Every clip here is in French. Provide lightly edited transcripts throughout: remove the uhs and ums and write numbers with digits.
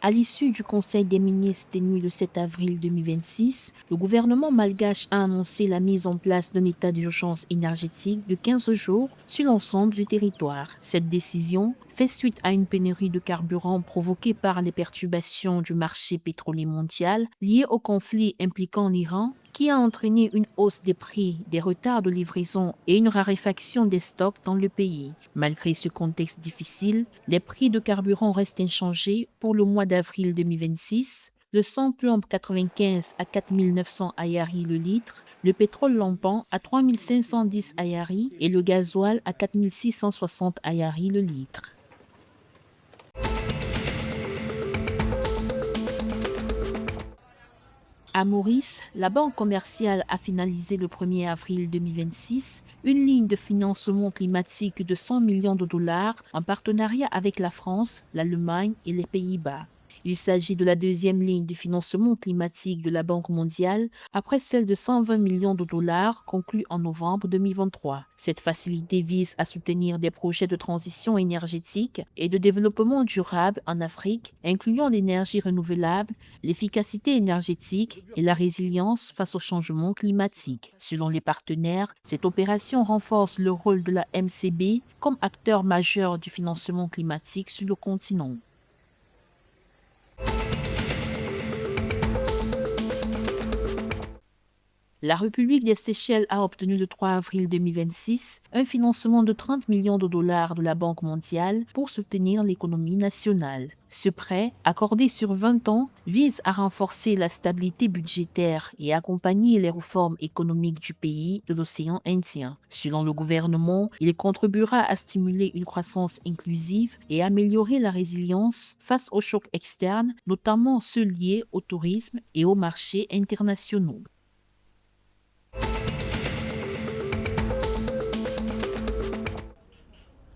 À l'issue du Conseil des ministres tenu le 7 avril 2026, le gouvernement malgache a annoncé la mise en place d'un état d'urgence énergétique de 15 jours sur l'ensemble du territoire. Cette décision fait suite à une pénurie de carburant provoquée par les perturbations du marché pétrolier mondial liées au conflit impliquant l'Iran, qui a entraîné une hausse des prix, des retards de livraison et une raréfaction des stocks dans le pays. Malgré ce contexte difficile, les prix de carburant restent inchangés pour le mois d'avril 2026. Le sans-plomb 95 à 4900 ayari le litre, le pétrole lampant à 3510 ayari et le gasoil à 4660 ayari le litre. À Maurice, la banque commerciale a finalisé le 1er avril 2026 une ligne de financement climatique de 100 millions de dollars en partenariat avec la France, l'Allemagne et les Pays-Bas. Il s'agit de la deuxième ligne de financement climatique de la Banque mondiale après celle de 120 millions de dollars conclue en novembre 2023. Cette facilité vise à soutenir des projets de transition énergétique et de développement durable en Afrique, incluant l'énergie renouvelable, l'efficacité énergétique et la résilience face au changement climatique. Selon les partenaires, cette opération renforce le rôle de la MCB comme acteur majeur du financement climatique sur le continent. La République des Seychelles a obtenu le 3 avril 2026 un financement de 30 millions de dollars de la Banque mondiale pour soutenir l'économie nationale. Ce prêt, accordé sur 20 ans, vise à renforcer la stabilité budgétaire et accompagner les réformes économiques du pays de l'océan Indien. Selon le gouvernement, il contribuera à stimuler une croissance inclusive et améliorer la résilience face aux chocs externes, notamment ceux liés au tourisme et aux marchés internationaux.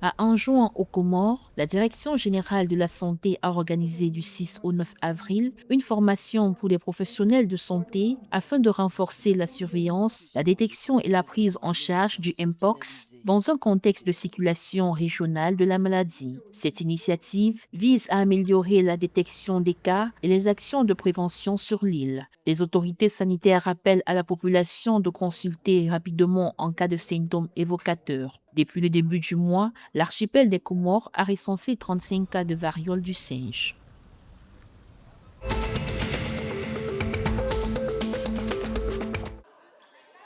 À Anjouan aux Comores, la Direction générale de la santé a organisé du 6 au 9 avril une formation pour les professionnels de santé afin de renforcer la surveillance, la détection et la prise en charge du Mpox dans un contexte de circulation régionale de la maladie. Cette initiative vise à améliorer la détection des cas et les actions de prévention sur l'île. Les autorités sanitaires rappellent à la population de consulter rapidement en cas de symptômes évocateurs. Depuis le début du mois, l'archipel des Comores a recensé 35 cas de variole du singe.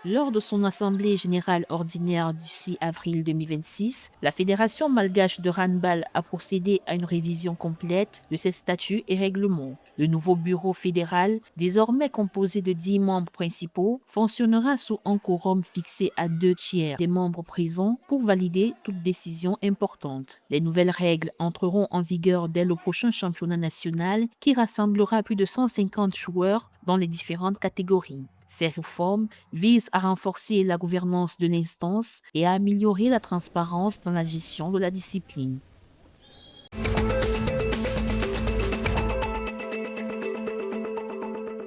Lors de son assemblée générale ordinaire du 6 avril 2026, la Fédération malgache de handball a procédé à une révision complète de ses statuts et règlements. Le nouveau bureau fédéral, désormais composé de 10 membres principaux, fonctionnera sous un quorum fixé à 2/3 des membres présents pour valider toute décision importante. Les nouvelles règles entreront en vigueur dès le prochain championnat national qui rassemblera plus de 150 joueurs dans les différentes catégories. Ces réformes visent à renforcer la gouvernance de l'instance et à améliorer la transparence dans la gestion de la discipline.